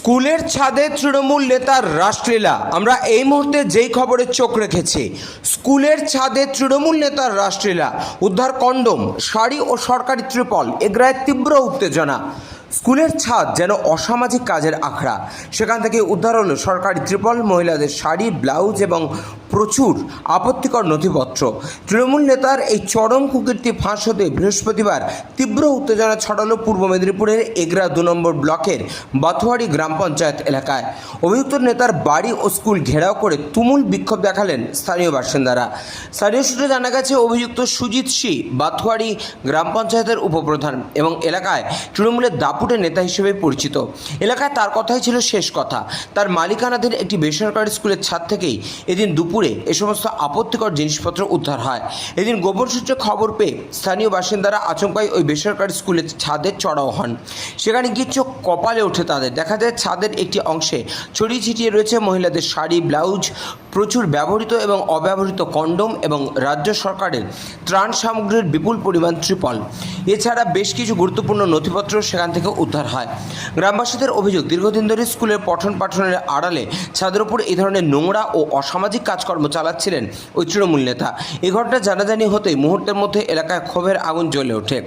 স্কুলের ছাদে তৃণমূল নেতার রাসলীলা। আমরা এই মুহূর্তে যেই খবরে চোখ রেখেছি, স্কুলের ছাদে তৃণমূল নেতার রাসলীলা, উদ্ধার কন্ডোম, শাড়ি ও সরকারি ত্রিপল, এগ্রায় তীব্র উত্তেজনা। স্কুলের ছাদ যেন অসামাজিক কাজের আখড়া। সেখান থেকে উদ্ধার হলো সরকারি ত্রিপল, মহিলাদের শাড়ি, ব্লাউজ এবং প্রচুর আপত্তিকর নথিপত্র। তৃণমূল নেতার এই চরম কুকীর্তি ফাঁস হতে বৃহস্পতিবার তীব্র উত্তেজনা ছড়ালো পূর্ব মেদিনীপুরের এগরা 2 নম্বর ব্লকের বাথুয়ারি গ্রাম পঞ্চায়েত এলাকায়। অভিযুক্ত নেতার বাড়ি ও স্কুল ঘেরাও করে তুমুল বিক্ষোভ দেখালেন স্থানীয় বাসিন্দারা। স্থানীয় সূত্রে জানা গেছে, অভিযুক্ত সুজিত সি বাথুয়ারি গ্রাম পঞ্চায়েতের উপপ্রধান এবং এলাকায় তৃণমূলের দাপুটে নেতা হিসেবে পরিচিত। এলাকায় তার কথাই ছিল শেষ কথা। তার মালিকানাধীন একটি বেসরকারি স্কুলের ছাদ থেকেই এদিন দুপুরে এ সমস্ত আপত্তিকর জিনিসপত্র উদ্ধার হয়। এদিন গোপন সূত্রে খবর পেয়ে স্থানীয় বাসিন্দারা আচমকাই ওই বেসরকারি স্কুলের ছাদে চড়াও হন। সেখানে গিয়ে চোখ কপালে ওঠে তাদের। দেখা যায় ছাদের একটি অংশে ছড়িয়ে ছিটিয়ে রয়েছে মহিলাদের শাড়ি, ব্লাউজ, প্রচুর ব্যবহৃত এবং অব্যবহৃত কন্ডোম এবং রাজ্য সরকারের ত্রাণ সামগ্রীর বিপুল পরিমাণ ত্রিপল। এছাড়া বেশ কিছু গুরুত্বপূর্ণ নথিপত্র সেখান থেকে উদ্ধার হয়। গ্রামবাসীদের অভিযোগ, দীর্ঘদিন ধরে স্কুলের পঠন পাঠনের আড়ালে ছাদের উপর এই ধরনের নোংরা ও অসামাজিক কাজকর্ম চালাচ্ছিলেন ওই তৃণমূল নেতা। এই ঘটনা জানাজানি হতেই মুহূর্তের মধ্যে এলাকায় ক্ষোভের আগুন জ্বলে ওঠে।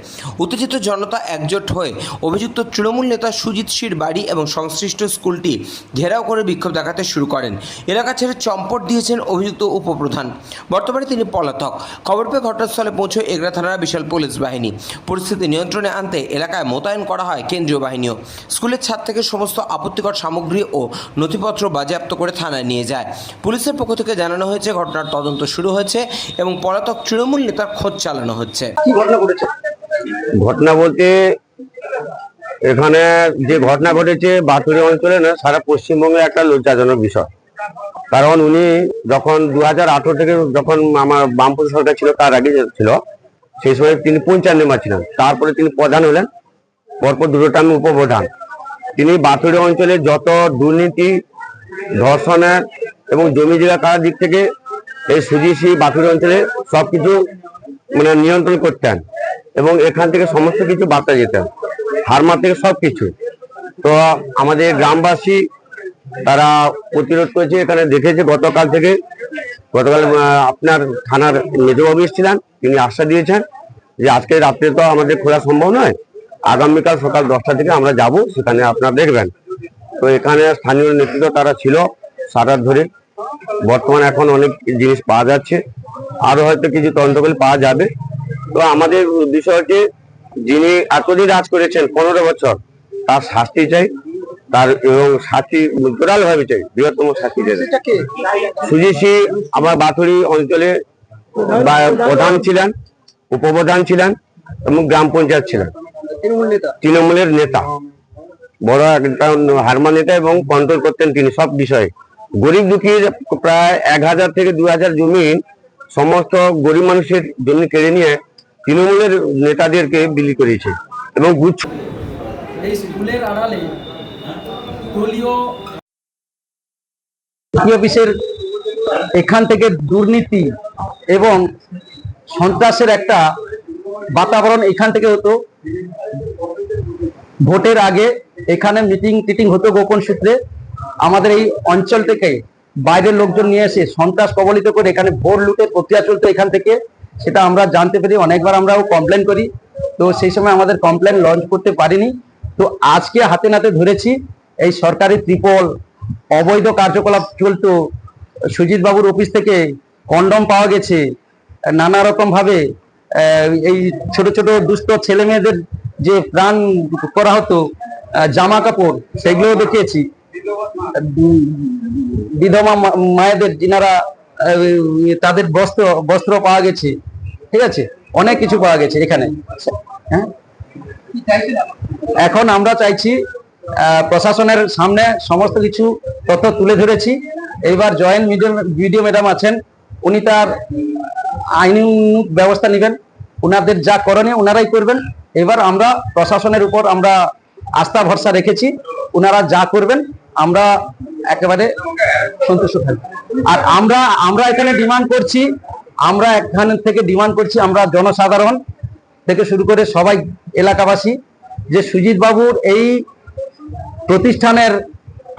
উত্তেজিত জনতা একজোট হয়ে অভিযুক্ত তৃণমূল নেতা সুজিত সির বাড়ি এবং সংশ্লিষ্ট স্কুলটি ঘেরাও করে বিক্ষোভ দেখাতে শুরু করেন। এলাকা ছেড়ে চম্পট দিয়েছেন অভিযুক্ত উপপ্রধান। বর্তমানে তিনি পলাতক। খবর পেয়ে ঘটনাস্থলে পৌঁছয় এগরা থানার বিশাল পুলিশ বাহিনী। পরিস্থিতি নিয়ন্ত্রণে আনতে এলাকায় মোতায়েন করা হয় কেন্দ্রীয় বাহিনীও। স্কুলের ছাদ থেকে সমস্ত আপত্তিকর সামগ্রী ও নথিপত্র বাজেয়াপ্ত করে থানায় নিয়ে যায়। পুলিশের পক্ষ থেকে জানানো হয়েছে ঘটনার তদন্ত শুরু হয়েছে এবং পলাতক তৃণমূল নেতার খোঁজ চালানো হচ্ছে। কি ঘটনা ঘটেছে? ঘটনা বলতে এখানে যে ঘটনা ঘটেছে বাথুরি অঞ্চলে না, সারা পশ্চিমবঙ্গে একটা লজ্জাজনক বিষয়। কারণ উনি যখন 2018 থেকে যখন আমার বামপন্থী সরকার ছিল, তার আগে ছিল, সেই সময় তিনি পঞ্চায়েত মেম্বার ছিলেন। তারপরে তিনি প্রধান হলেন, পরপর 2 টার্ম উপপ্রধান। তিনি বাথুরি অঞ্চলে যত দুর্নীতি, ধর্ষণের এবং জমি জায়গা কাটার দিক থেকে এই সুজিসি বাথুরি অঞ্চলে সবকিছু নিয়ন্ত্রণ করতেন এবং এখান থেকে সমস্ত কিছু বার্তা যেতেন, হারমার থেকে সবকিছু। তো আমাদের গ্রামবাসী তারা প্রতিরোধ করেছে। এখানে দেখেছে গতকাল আপনার থানার মেজবাবু এসেছিলেন, তিনি আশ্বাস দিয়েছেন যে আজকে রাত্রে তো আমাদের খোলা সম্ভব নয়, আগামীকাল সকাল 10টা থেকে আমরা যাব, সেখানে আপনারা দেখবেন। তো এখানে স্থানীয় নেতৃত্ব তারা ছিল সারা ধরে। বর্তমানে এখন অনেক জিনিস পাওয়া যাচ্ছে, আরো হয়তো কিছু তদন্ত করে পাওয়া যাবে। তো আমাদের বিষয় হচ্ছে, যিনি এতদিন রাজ করেছেন 15 বছর, তার শাস্তি চাই, তার এবং শাস্তি জোরাল ভাবে চাই, বৃহত্তম শাস্তি চাই। সুজিসি আমার বাথুরি অঞ্চলে প্রধান ছিলেন, উপপ্রধান ছিলেন এবং গ্রাম পঞ্চায়েত ছিলেন, তৃণমূলের নেতা, বড় একটা হারমা নেতা এবং কন্ট্রোল করতেন তিনি সব বিষয়ে। গরিব দুঃখীর প্রায় 1000 থেকে 2000 জমি, সমস্ত গরিব মানুষের জমি কেড়ে নিয়ে তৃণমূলের নেতাদেরকে বিলি করেছে এবং গুচ্ছ। এই স্কুলের আড়ালে দলীয় অফিসের এখান থেকে দুর্নীতি এবং সন্ত্রাসের একটা বাতাবরণ এখান থেকে হতো। ভোটের আগে এখানে মিটিং টিটিং হতো গোপন সূত্রে। আমাদের এই অঞ্চল থেকে বাইরের লোকজন নিয়ে এসে সন্ত্রাস কবলিত করে এখানে ভোট লুটের প্রক্রিয়া চলতো এখান থেকে। সেটা আমরা জানতে পারি, অনেকবার আমরাও কমপ্লেন করি। তো সেই সময় আমাদের কমপ্লেন লঞ্চ করতে পারিনি। তো আজকে হাতে নাতে ধরেছি এই সরকারি ত্রিপল, অবৈধ কার্যকলাপ চলতো। সুজিত বাবুর অফিস থেকে কন্ডম পাওয়া গেছে, নানা রকম ভাবে এই ছোট ছোট দুস্থ ছেলে মেয়েদের যে প্রাণ করা হতো, জামা কাপড় সেগুলোও দেখিয়েছি। বিধবা মায়েদের যিনারা তাদের বস্ত্র পাওয়া গেছে। ঠিক আছে, অনেক কিছু পাওয়া গেছে এখানে। হ্যাঁ, এখন আমরা চাইছি প্রশাসনের সামনে সমস্ত কিছু তথ্য তুলে ধরেছি। এইবার জয়েন্ট ভিডিও ম্যাডাম আছেন, উনি তার আইনি ব্যবস্থা নেবেন, ওনাদের যা করণীয় ওনারাই করবেন। এবার আমরা প্রশাসনের উপর আমরা আস্থা ভরসা রেখেছি, ওনারা যা করবেন আমরা একেবারে সন্তুষ্ট থাকবো। আর আমরা এখানে ডিমান্ড করছি, আমরা জনসাধারণ থেকে শুরু করে সবাই এলাকাবাসী, যে সুজিত বাবুর এই প্রতিষ্ঠানের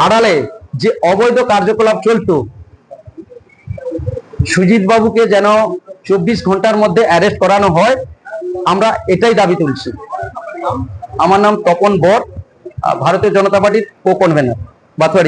আড়ালে যে অবৈধ কার্যকলাপ চলতো, সুজিত বাবুকে যেন 24 ঘন্টার মধ্যে অ্যারেস্ট করানো হয়, আমরা এটাই দাবি তুলছি। আমার নাম তপন বর, ভারতীয় জনতা পার্টির কো কনভেনর, বাথুয়ারি।